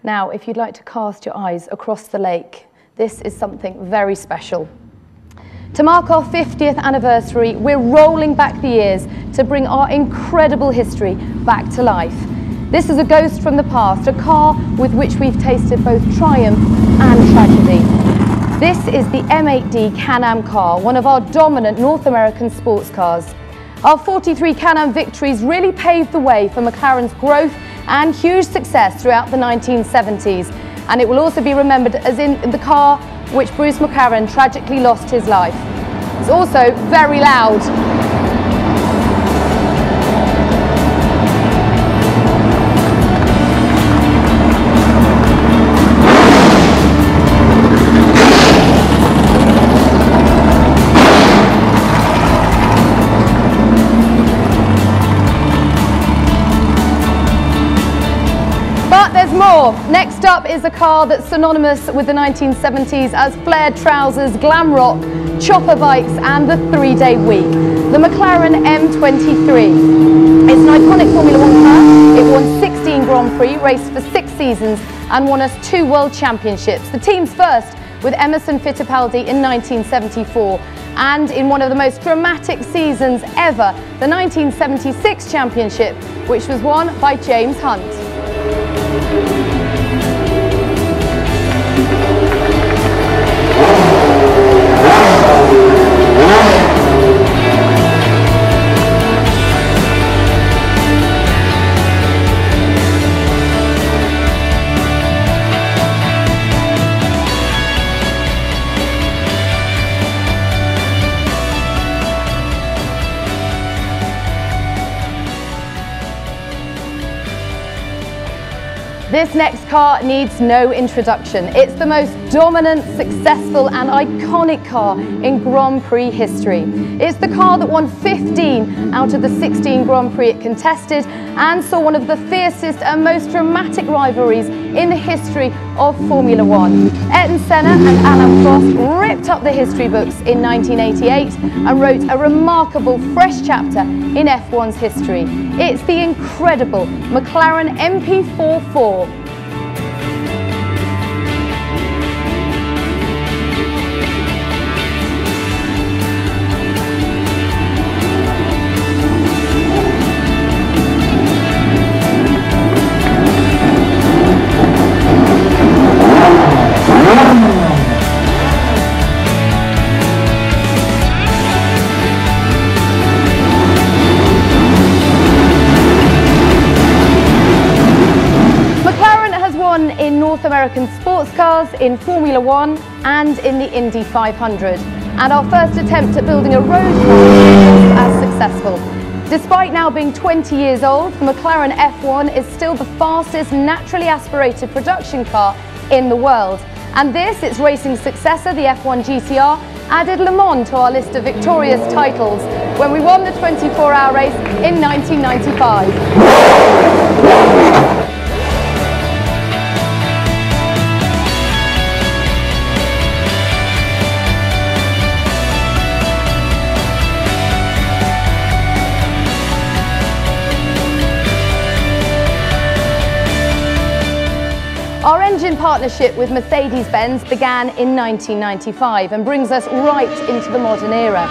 Now, if you'd like to cast your eyes across the lake, this is something very special. To mark our 50th anniversary, we're rolling back the years to bring our incredible history back to life. This is a ghost from the past, a car with which we've tasted both triumph and tragedy. This is the M8D Can-Am car, one of our dominant North American sports cars. Our 43 Can-Am victories really paved the way for McLaren's growth and huge success throughout the 1970s, and it will also be remembered as in the car which Bruce McLaren tragically lost his life. It's also very loud. More. Next up is a car that's synonymous with the 1970s as flared trousers, glam rock, chopper bikes and the three-day week. The McLaren M23. It's an iconic Formula 1 car. It won 16 Grand Prix, raced for 6 seasons and won us 2 World Championships. The team's first with Emerson Fittipaldi in 1974 and in one of the most dramatic seasons ever, the 1976 Championship, which was won by James Hunt. This next car needs no introduction. It's the most dominant, successful and iconic car in Grand Prix history. It's the car that won 15 out of the 16 Grand Prix it contested and saw one of the fiercest and most dramatic rivalries in the history of Formula 1. Ayrton Senna and Alain Prost ripped up the history books in 1988 and wrote a remarkable fresh chapter in F1's history. It's the incredible McLaren Mp4-4. In North American sports cars, in Formula 1 and in the Indy 500. And our first attempt at building a road car was as successful. Despite now being 20 years old, the McLaren F1 is still the fastest naturally aspirated production car in the world. And this, its racing successor, the F1 GTR, added Le Mans to our list of victorious titles when we won the 24-hour race in 1995. Our engine partnership with Mercedes-Benz began in 1995 and brings us right into the modern era.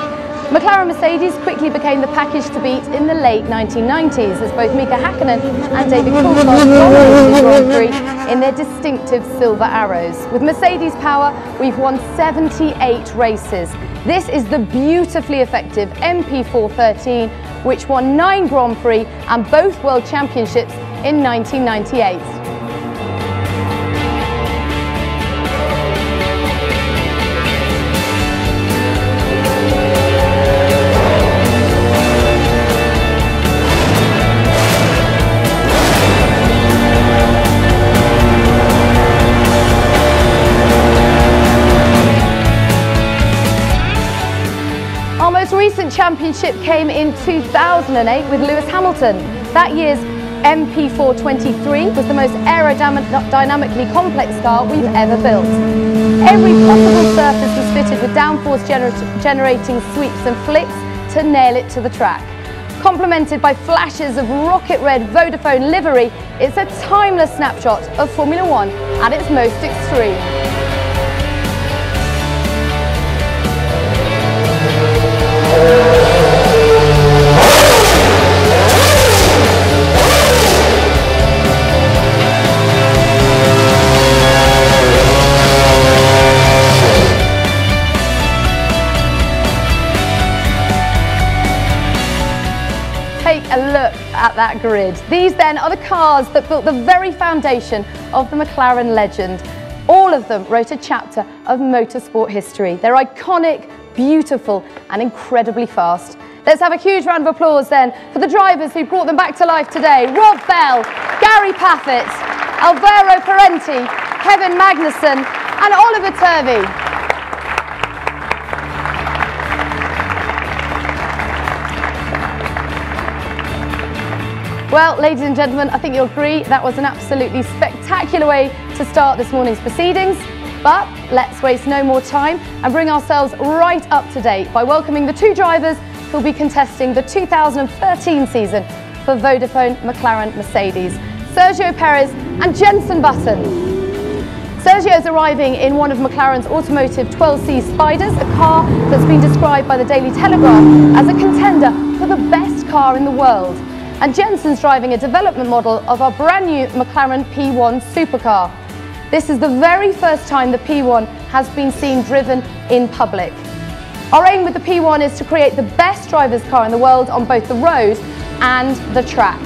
McLaren Mercedes quickly became the package to beat in the late 1990s as both Mika Hakkinen and David Coulthard dominated the Grand Prix in their distinctive silver arrows. With Mercedes power, we've won 78 races. This is the beautifully effective MP4-13, which won 9 Grand Prix and both World Championships in 1998. Recent championship came in 2008 with Lewis Hamilton. That year's MP4-23 was the most aerodynamically complex car we've ever built. Every possible surface was fitted with downforce generating sweeps and flicks to nail it to the track. complemented by flashes of rocket red Vodafone livery. It's a timeless snapshot of Formula One at its most extreme. Take a look at that grid. These then are the cars that built the very foundation of the McLaren legend. All of them wrote a chapter of motorsport history. They're iconic, beautiful and incredibly fast. Let's have a huge round of applause then for the drivers who brought them back to life today. Rob Bell, Gary Paffett, Alvaro Parenti, Kevin Magnussen and Oliver Turvey. Well, ladies and gentlemen, I think you'll agree that was an absolutely spectacular way to start this morning's proceedings. But let's waste no more time and bring ourselves right up to date by welcoming the two drivers who'll be contesting the 2013 season for Vodafone McLaren Mercedes, Sergio Perez and Jenson Button. Sergio's arriving in one of McLaren's automotive 12C Spiders, a car that's been described by the Daily Telegraph as a contender for the best car in the world. And Jenson's driving a development model of our brand new McLaren P1 supercar. This is the very first time the P1 has been seen driven in public. Our aim with the P1 is to create the best driver's car in the world on both the road and the track.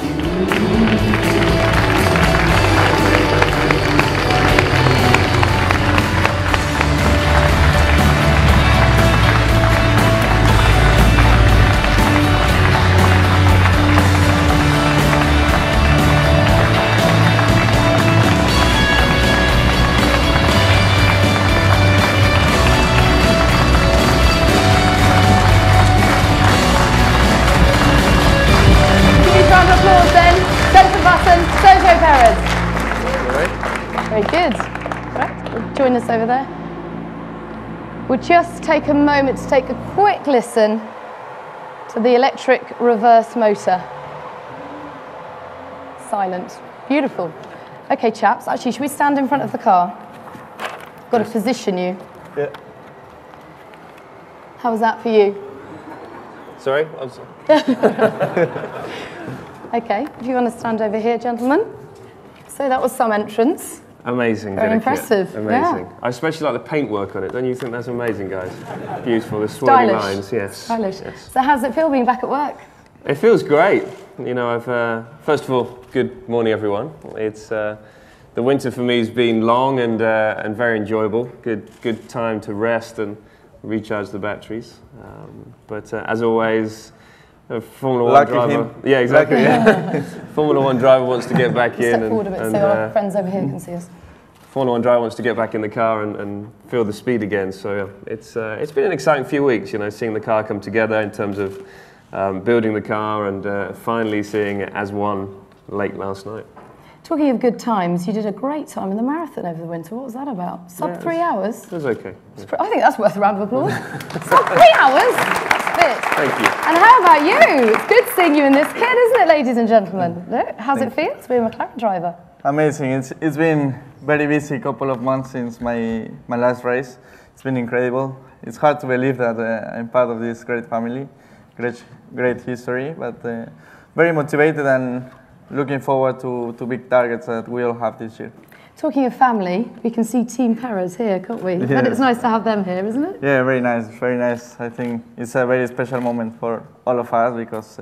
Sergio Perez. Very good. Right, join us over there. We'll just take a moment to take a quick listen to the electric reverse motor. Silent. Beautiful. Okay, chaps, actually, should we stand in front of the car? Got to position you. Yeah. How was that for you? Sorry? Okay, if you want to stand over here, gentlemen. So that was some entrance. Amazing. Very impressive. Amazing. Yeah. I especially like the paintwork on it. Don't you think that's amazing, guys? Beautiful. The swirly lines. Yes. Stylish. Yes. So how's it feel being back at work? It feels great. You know, first of all, good morning, everyone. It's the winter for me has been long and very enjoyable. Good time to rest and recharge the batteries. But as always, a Formula One driver. Yeah, exactly. Yeah. Formula One driver wants to get back in. Step forward a bit so our friends over here can see us. Formula One driver wants to get back in the car and feel the speed again. So it's been an exciting few weeks. You know, seeing the car come together in terms of building the car and finally seeing it as one late last night. Talking of good times, you did a great time in the marathon over the winter. What was that about? Sub 3 hours? It was okay. Yeah. I think that's worth a round of applause. Sub 3 hours? That's fit. Thank you. And how about you? It's good seeing you in this kit, isn't it, ladies and gentlemen? How's it feel to be a McLaren driver? Amazing. It's been very busy couple of months since my last race. It's been incredible. It's hard to believe that I'm part of this great family, great history, but very motivated and looking forward to big targets that we'll have this year. Talking of family, we can see Team Perez here, can't we? Yeah. But it's nice to have them here, isn't it? Yeah, very nice, very nice. I think it's a very special moment for all of us because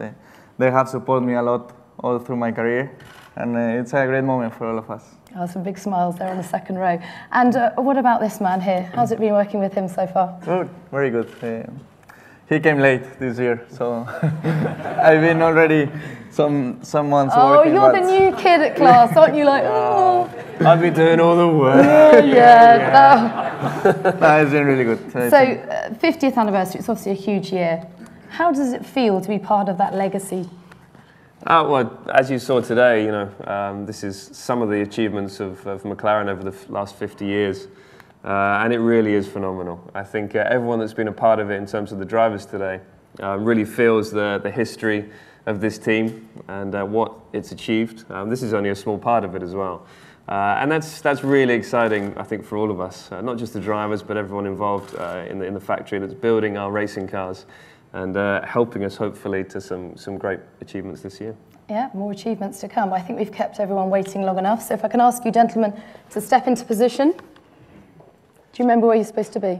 they have supported me a lot all through my career, and it's a great moment for all of us. Oh, some big smiles there on the second row. And what about this man here? How's it been working with him so far? Good, very good. He came late this year, so I've been already some months working. Oh, you're the new kid at class, aren't you? Like, oh. I've been doing all the work. Yeah. No, it's been really good. So, 50th anniversary, it's obviously a huge year. How does it feel to be part of that legacy? Well, as you saw today, you know, this is some of the achievements of McLaren over the last 50 years. And it really is phenomenal. I think everyone that's been a part of it in terms of the drivers today really feels the history of this team and what it's achieved. This is only a small part of it as well. And that's really exciting, I think, for all of us, not just the drivers, but everyone involved in the factory that's building our racing cars and helping us, hopefully, to some great achievements this year. Yeah, more achievements to come. I think we've kept everyone waiting long enough. So if I can ask you, gentlemen, to step into position. Do you remember where you're supposed to be?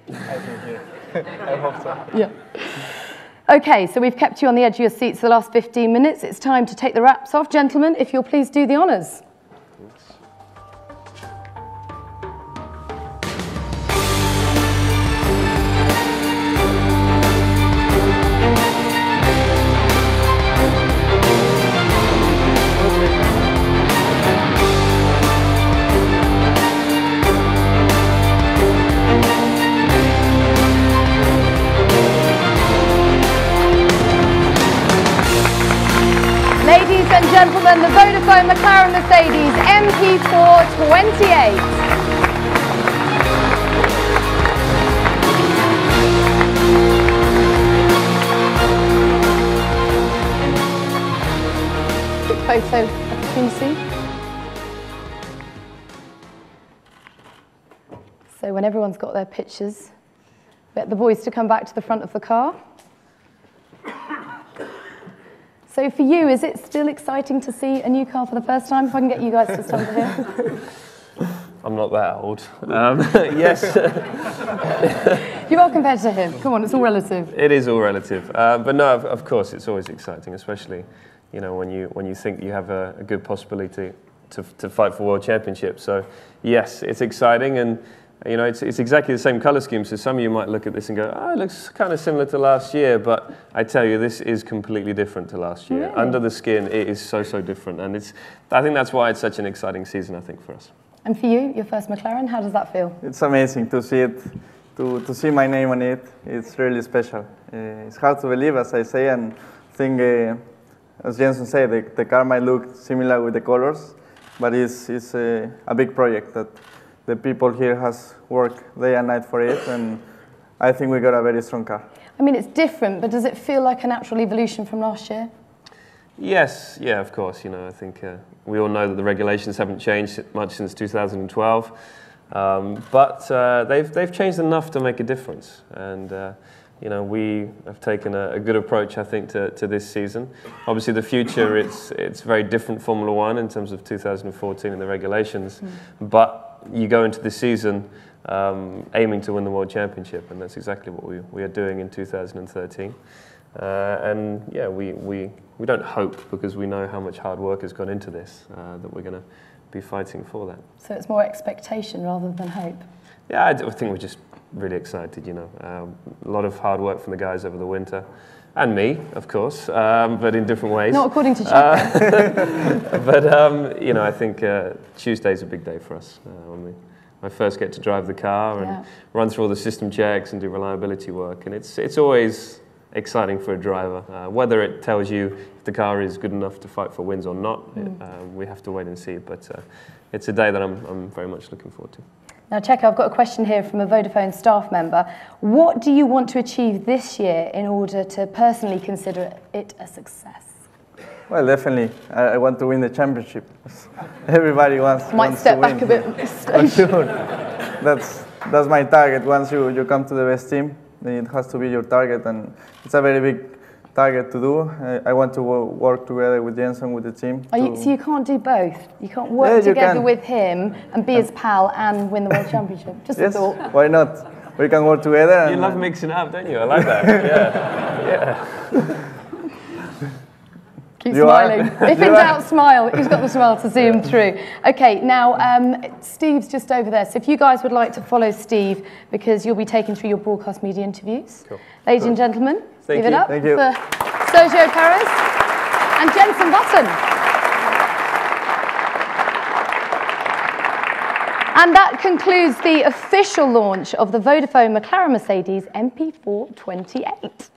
I think here. I hope so. Yeah. Okay, so we've kept you on the edge of your seats for the last 15 minutes. It's time to take the wraps off. Gentlemen, if you'll please do the honours. Ladies and gentlemen, the Vodafone McLaren Mercedes Mp4-28. Quick photo opportunity. So when everyone's got their pictures, get the boys to come back to the front of the car. So for you, is it still exciting to see a new car for the first time? If I can get you guys to stand here. I'm not that old. Yes. You are compared to him. Come on, it's all relative. It is all relative. But no, of course, it's always exciting, especially when you think you have a good possibility to fight for world championships. So yes, it's exciting, and it's exactly the same colour scheme. So some of you might look at this and go, "Oh, it looks kind of similar to last year." But I tell you, this is completely different to last year. Really? Under the skin, it is so different, and I think that's why it's such an exciting season, I think, for us. And for you, your first McLaren, how does that feel? It's amazing to see it, to see my name on it. It's really special. It's hard to believe, as I say, and I think, as Jensen said, the car might look similar with the colors, but it's a big project that the people here has worked day and night for it, and I think we got a very strong car. I mean, it's different, but does it feel like a natural evolution from last year? Yes, yeah, of course. I think we all know that the regulations haven't changed much since 2012, but they've changed enough to make a difference. And we have taken a good approach, I think, to this season. Obviously, the future it's very different Formula One in terms of 2014 and the regulations, but you go into the season aiming to win the World Championship, and that's exactly what we are doing in 2013. And yeah, we don't hope, because we know how much hard work has gone into this, that we're going to be fighting for that. So it's more expectation rather than hope? Yeah, I think we're just really excited, a lot of hard work from the guys over the winter. And me, of course, but in different ways. Not according to Checo. But, I think Tuesday's a big day for us. When I first get to drive the car and run through all the system checks and do reliability work. And it's always exciting for a driver. Whether it tells you if the car is good enough to fight for wins or not, we have to wait and see. But it's a day that I'm very much looking forward to. Now, Checo, I've got a question here from a Vodafone staff member. What do you want to achieve this year in order to personally consider it a success? Well, definitely, I want to win the championship. Everybody wants to win. Might step back a bit. For sure. That's my target. Once you come to the best team, then it has to be your target, and it's a very big target to do. I want to work together with Jensen, with the team. So you can't do both? You can't work together with him and be his pal and win the World Championship? Just a thought. Why not? We can work together. You love mixing it up, don't you? I like that. Yeah. Keep smiling. If in doubt, smile. He's got the smile to see him through. Okay, now Steve's just over there. So if you guys would like to follow Steve, because you'll be taken through your broadcast media interviews. Cool. Ladies and gentlemen, give it up for Sergio Perez and Jensen Button. And that concludes the official launch of the Vodafone McLaren Mercedes Mp4-28.